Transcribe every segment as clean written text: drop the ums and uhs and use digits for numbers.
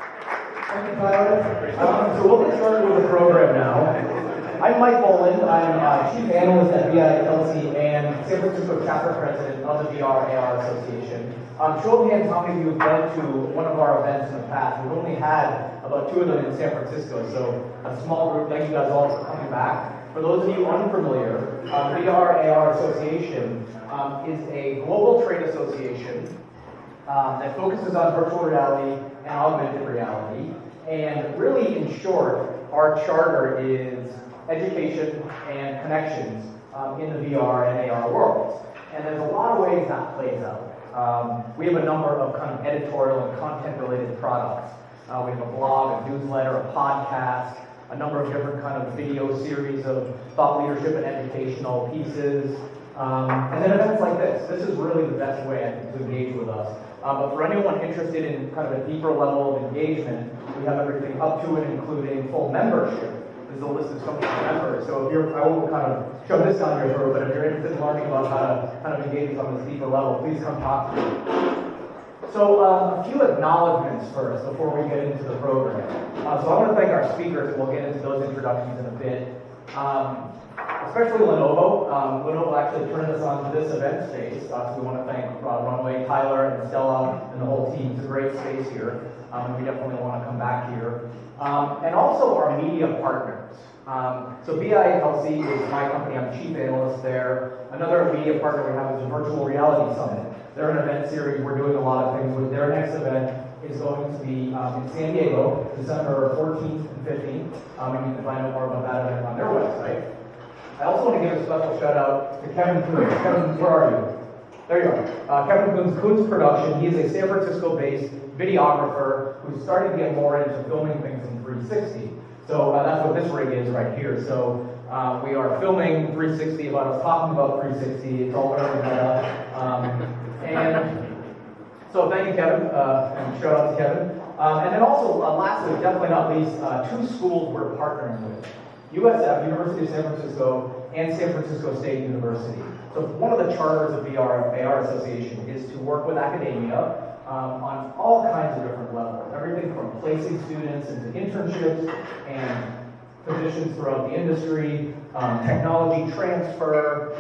Thank you, Tyler. So we'll get started with the program now. I'm Mike Boland. I'm Chief Analyst at BILC and San Francisco Chapter President of the VR/AR Association. Show of hands, how many of you have been to one of our events in the past? We've only had about 2 of them in San Francisco, so a small group. Thank you guys all for coming back. For those of you unfamiliar, VR/AR Association is a global trade association that focuses on virtual reality and augmented reality. And really, in short, our charter is education and connections in the VR and AR worlds. And there's a lot of ways that plays out. We have a number of kind of editorial and content-related products. We have a blog, a newsletter, a podcast, a number of different kind of video series of thought leadership and educational pieces. And then events like this. This is really the best way, I think, to engage with us. But for anyone interested in kind of a deeper level of engagement, we have everything up to and including full membership. This is a list of some of the members. So if you're, I won't kind of shove this down your throat, but if you're interested in learning about how to kind of engage on this deeper level, please come talk to me. So a few acknowledgments first before we get into the program. So I want to thank our speakers, and we'll get into those introductions in a bit. Especially Lenovo. Lenovo actually turned us on to this event space, so we want to thank Runway, Tyler, and Stella, and the whole team. It's a great space here, and we definitely want to come back here. And also our media partners. So BILC is my company. I'm Chief Analyst there. Another media partner we have is the Virtual Reality Summit. They're an event series. We're doing a lot of things with. Their next event is going to be in San Diego, December 14th and 15th. And you can find out more about that event on their website. I also want to give a special shout out to Kevin Coons. Kevin, where are you? There you are. Kevin Coons, Coons Production. He is a San Francisco-based videographer who's starting to get more into filming things in 360. So that's what this rig is right here. So we are filming 360 about us talking about 360. It's all early meta. And so thank you, Kevin, and shout out to Kevin. And then also, lastly, definitely not least, 2 schools we're partnering with. USF, University of San Francisco, and San Francisco State University. So one of the charters of VR/AR Association is to work with academia on all kinds of different levels. Everything from placing students into internships and positions throughout the industry, technology transfer,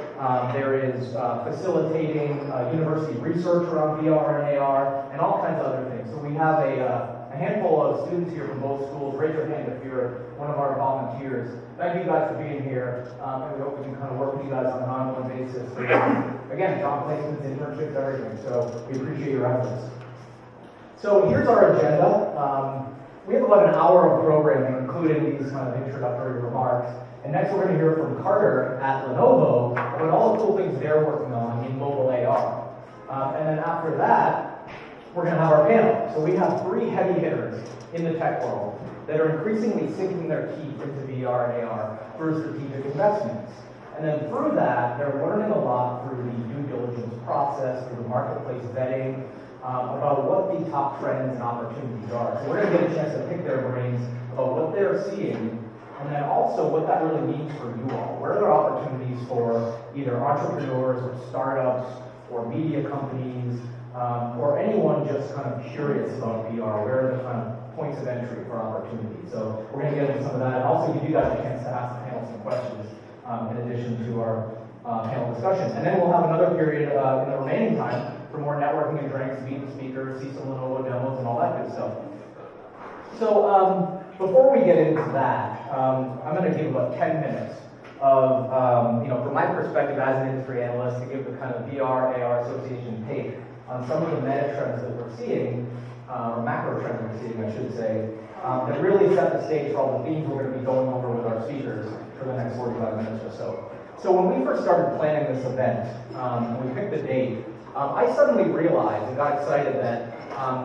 there is facilitating university research around VR and AR, and all kinds of other things. So we have a handful of students here from both schools. Raise your hand if you're one of our volunteers. Thank you guys for being here, and we hope we can kind of work with you guys on an ongoing basis. Again, job placements, internships, everything. So we appreciate your efforts. So here's our agenda. We have about an hour of programming, including these kind of introductory remarks. And next we're going to hear from Carter at Lenovo about all the cool things they're working on in mobile AR. And then after that, we're going to have our panel. So we have 3 heavy hitters in the tech world that are increasingly sinking their teeth into VR and AR through strategic investments. And then through that, they're learning a lot through the due diligence process, through the marketplace vetting, about what the top trends and opportunities are. So we're going to get a chance to pick their brains about what they're seeing, and then also what that really means for you all. Where are there opportunities for either entrepreneurs or startups or media companies, or anyone just kind of curious about VR? Where are the kind of points of entry for opportunity? So we're going to get into some of that, and also give you guys a chance to ask the panel some questions in addition to our panel discussion. And then we'll have another period in the remaining time for more networking and drinks, meet the speakers, see some Lenovo demos, and all that good stuff. So before we get into that, I'm going to give about 10 minutes of, from my perspective as an industry analyst, to give the kind of VR/AR Association take on some of the meta trends that we're seeing, or macro trends we're seeing, I should say, that really set the stage for all the themes we're going to be going over with our speakers for the next 45 minutes or so. So when we first started planning this event, we picked the date, I suddenly realized and got excited that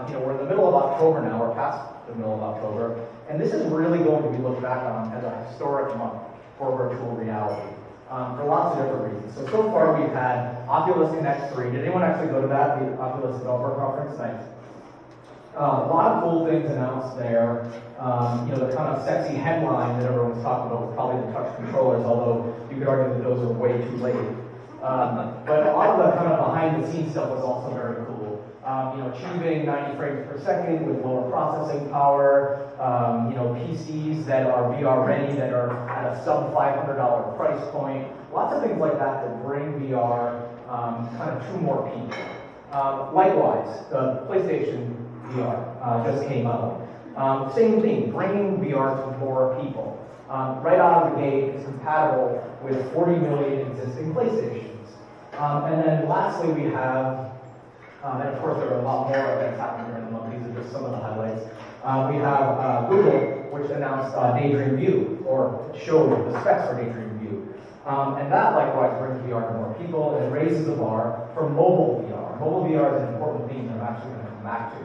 we're in the middle of October now, we're past the middle of October, and this is really going to be looked back on as a historic month for virtual reality, for lots of different reasons. So far we've had Oculus Connect 3. Did anyone actually go to that, the Oculus Developer Conference? Nice. A lot of cool things announced there. The kind of sexy headline that everyone's talking about was probably the touch controllers, although you could argue that those are way too late. But a lot of the kind of behind-the-scenes stuff was also very cool. Achieving 90 frames per second with lower processing power, PCs that are VR ready, that are at a sub $500 price point, lots of things like that that bring VR kind of to more people. Likewise, the PlayStation VR just came out. Same thing, bringing VR to more people. Right out of the gate, it's compatible with 40 million existing PlayStations. And then lastly, we have, and of course there are a lot more events happening during the month. These are just some of the highlights. We have Google, which announced Daydream View, or showed the specs for Daydream View. And that likewise brings VR to more people, and it raises the bar for mobile VR. Mobile VR is an important theme that I'm actually going to come back to.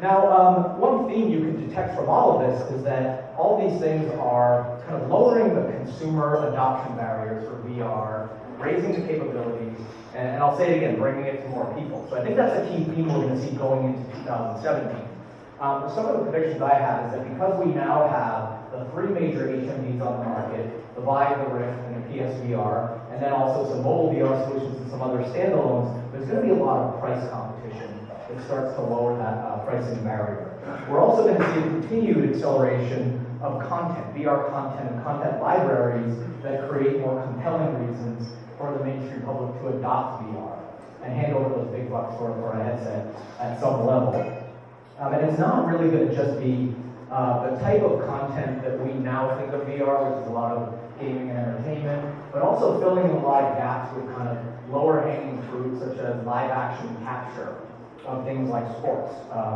Now, one theme you can detect from all of this is that all these things are kind of lowering the consumer adoption barriers for VR, raising the capabilities, and I'll say it again, bringing it to more people. So I think that's a key theme we're going to see going into 2017. Some of the predictions I have is that because we now have the three major HMVs on the market, the Vive, the Rift, and the PSVR, and then also some mobile VR solutions and some other standalones, there's going to be a lot of price competition that starts to lower that pricing barrier. We're also going to see a continued acceleration of content, VR content and content libraries that create more compelling reasons for the mainstream public to adopt VR and hand over those big bucks for a headset at some level. And it's not really going to just be the type of content that we now think of VR, which is a lot of gaming and entertainment, but also filling a lot of gaps with kind of lower hanging fruit, such as live action capture of things like sports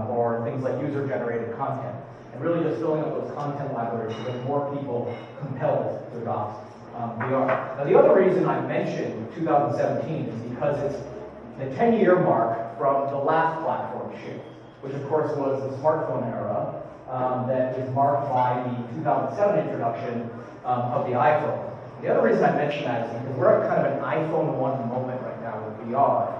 or things like user generated content, and really just filling up those content libraries to get more people compelled to adopt VR. Now the other reason I mentioned 2017 is because it's the 10-year mark from the last platform shift, which of course was the smartphone era that is marked by the 2007 introduction of the iPhone. The other reason I mention that is because we're at kind of an iPhone 1 moment right now with VR.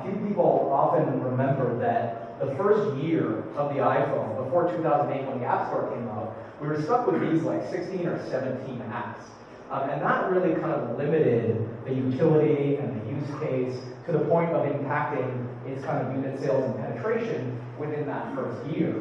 Few people often remember that the first year of the iPhone, before 2008 when the App Store came out, we were stuck with these like 16 or 17 apps. And that really kind of limited the utility and the use case to the point of impacting its kind of unit sales and penetration within that first year.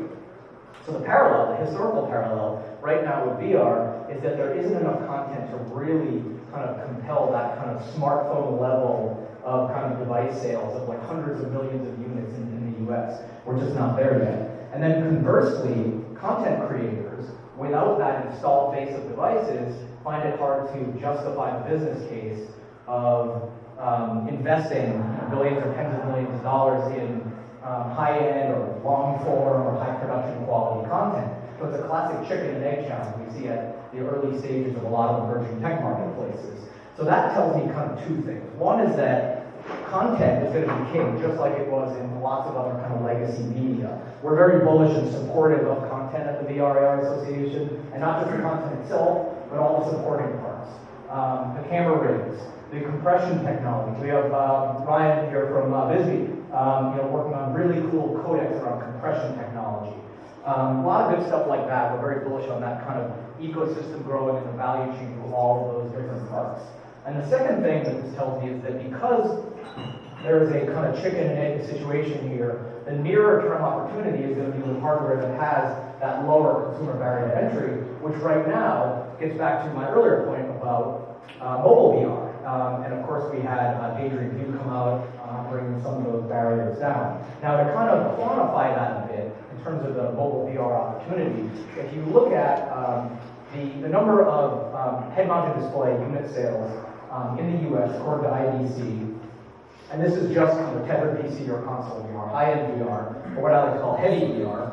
So the parallel, the historical parallel, right now with VR is that there isn't enough content to really kind of compel that kind of smartphone level of kind of device sales of like hundreds of millions of units in the US. We're just not there yet. And then conversely, content creators, without that installed base of devices, find it hard to justify the business case of investing billions or tens of millions of dollars in high-end or long-form or high-production quality content. So it's a classic chicken and egg challenge we see at the early stages of a lot of emerging tech marketplaces. So that tells me kind of two things. One is that content is going to be king, just like it was in lots of other kind of legacy media. We're very bullish and supportive of content at the VR Association, and not just the content itself, but all the supporting parts. The camera rigs, the compression technology. We have Ryan here from Bisbee, working on really cool codecs around compression technology. A lot of good stuff like that. We're very bullish on that kind of ecosystem growing and the value chain of all of those different parts. And the second thing that this tells me is that because there is a kind of chicken and egg situation here, the nearer term opportunity is going to be with hardware that has that lower consumer barrier to entry, which right now gets back to my earlier point about mobile VR. And of course we had Daydream View come out, bringing some of those barriers down. Now to kind of quantify that a bit in terms of the mobile VR opportunity, if you look at the number of head-mounted display unit sales in the US, according to IDC, and this is just the tethered PC or console VR, high-end VR, or what I like to call heavy VR.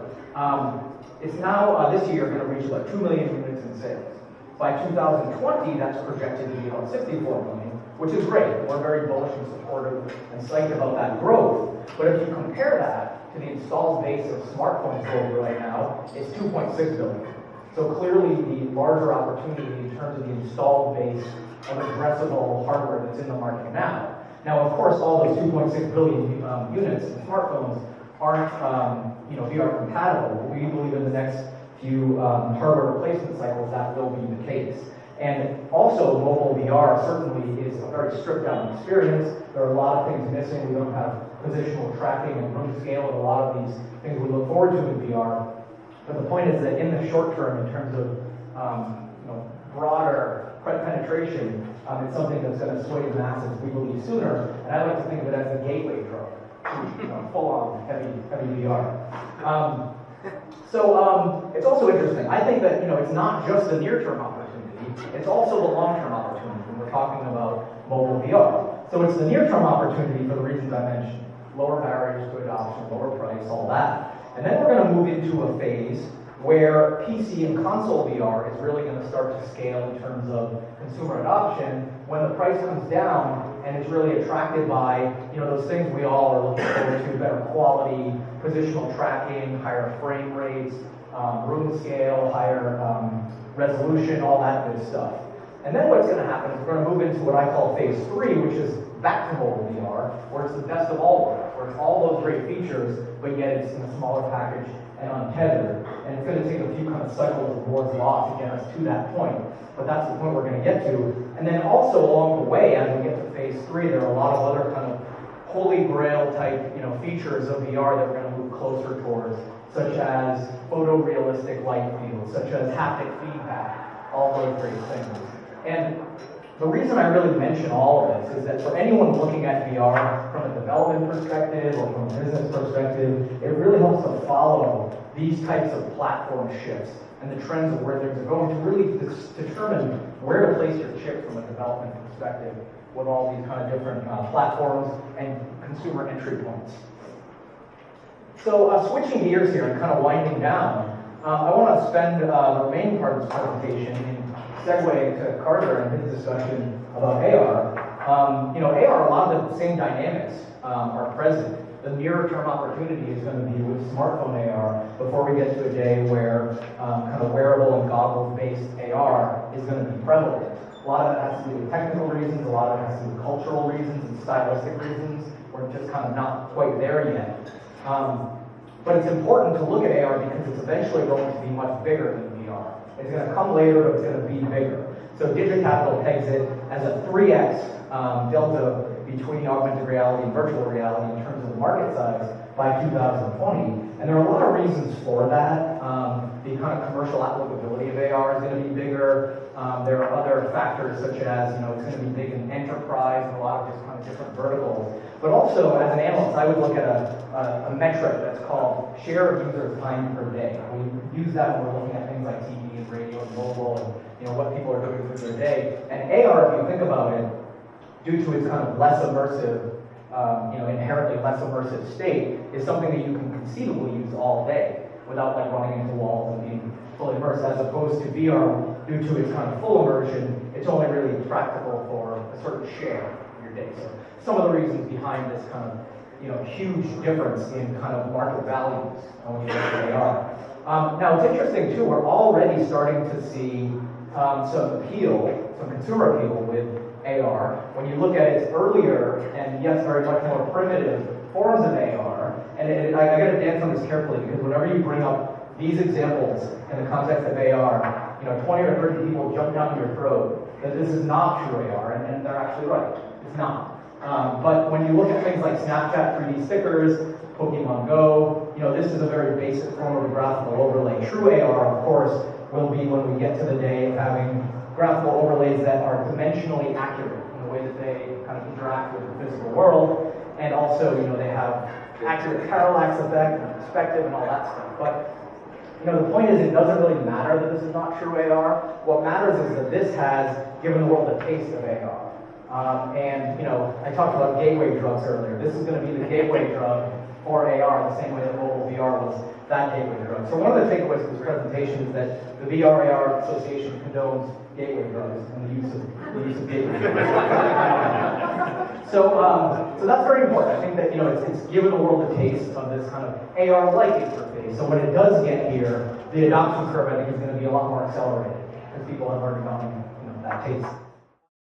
It's now, this year, going to reach about 2 million units in sales. By 2020, that's projected to be about 64 million, which is great. We're very bullish and supportive and psyched about that growth. But if you compare that to the installed base of smartphones globally right now, it's 2.6 billion. So clearly the larger opportunity in terms of the installed base of addressable hardware that's in the market now. Now, of course, all those 2.6 billion units in smartphones aren't VR compatible, but we believe in the next few hardware replacement cycles that will be the case. And also, mobile VR certainly is a very stripped down experience. There are a lot of things missing. We don't have positional tracking and room scale and a lot of these things we look forward to in VR. But the point is that in the short term, in terms of broader penetration, it's something that's going to sway the masses, we believe, sooner. And I like to think of it as a gateway drug to full-on heavy VR. So it's also interesting. I think that it's not just the near-term opportunity; it's also the long-term opportunity when we're talking about mobile VR. So it's the near-term opportunity for the reasons I mentioned: lower barriers to adoption, lower price, all that. And then we're going to move into a phase where PC and console VR is really going to start to scale in terms of consumer adoption when the price comes down and it's really attracted by those things we all are looking forward to: better quality, positional tracking, higher frame rates, room scale, higher resolution, all that good stuff. And then what's going to happen is we're going to move into what I call phase 3, which is back to mobile VR, where it's the best of all worlds, where it's all those great features, but yet it's in a smaller package and untethered. And it's going to take a few kind of cycles of Moore's law to get us to that point. But that's the point we're going to get to. And then also along the way, as we get to phase 3, there are a lot of other kind of holy grail type features of VR that we're going to move closer towards, such as photorealistic light fields, such as haptic feedback, all those great things. And the reason I really mention all of this is that for anyone looking at VR from a development perspective or from a business perspective, it really helps to follow these types of platform shifts and the trends of where things are going to really determine where to place your chip from a development perspective with all these kind of different platforms and consumer entry points. So switching gears here and kind of winding down, I want to spend the remaining part of this presentation in segueing to Carter and his discussion about AR. AR, a lot of the same dynamics are present. The nearer term opportunity is going to be with smartphone AR before we get to a day where kind of wearable and goggles-based AR is going to be prevalent. A lot of it has to do with technical reasons, a lot of it has to do with cultural reasons and stylistic reasons. We're just kind of not quite there yet. But it's important to look at AR because it's eventually going to be much bigger than VR. It's going to come later, but it's going to be bigger. So Digital pegs it as a 3x delta between augmented reality and virtual reality in terms of the market size by 2020. And there are a lot of reasons for that. The kind of commercial applicability of AR is going to be bigger. There are other factors such as, it's going to be big in enterprise and a lot of just kind of different verticals. But also, as an analyst, I would look at a metric that's called share of user time per day. We use that when we're looking at things like TV and radio and mobile and what people are doing for their day. And AR, if you think about it, due to its kind of less immersive, inherently less immersive state, is something that you can conceivably use all day without running into walls and being fully immersed, as opposed to VR, due to its kind of full immersion, it's only really practical for a certain share of your day. So some of the reasons behind this kind of huge difference in kind of market values when you look at AR. Now it's interesting too, we're already starting to see some consumer appeal with AR. When you look at its earlier and yes, very much more primitive forms of AR, and I got to dance on this carefully because whenever you bring up these examples in the context of AR, 20 or 30 people jump down your throat that this is not true AR, and they're actually right. It's not. But when you look at things like Snapchat 3D stickers, Pokemon Go, this is a very basic form of a graphical overlay. True AR, of course, will be when we get to the day of having graphical overlays that are dimensionally accurate in the way that they kind of interact with the physical world, and also, they have accurate parallax effect and perspective and all that stuff. But the point is, it doesn't really matter that this is not true AR. What matters is that this has given the world a taste of AR. I talked about gateway drugs earlier. This is going to be the gateway drug for AR, the same way that mobile VR was that gateway drug. So one of the takeaways from this presentation is that the VR AR Association condones gateway drugs and the use of gateway drugs. So that's very important. I think that it's given the world a taste of this kind of AR-like interface. So when it does get here, the adoption curve I think is going to be a lot more accelerated because people have already gotten that taste.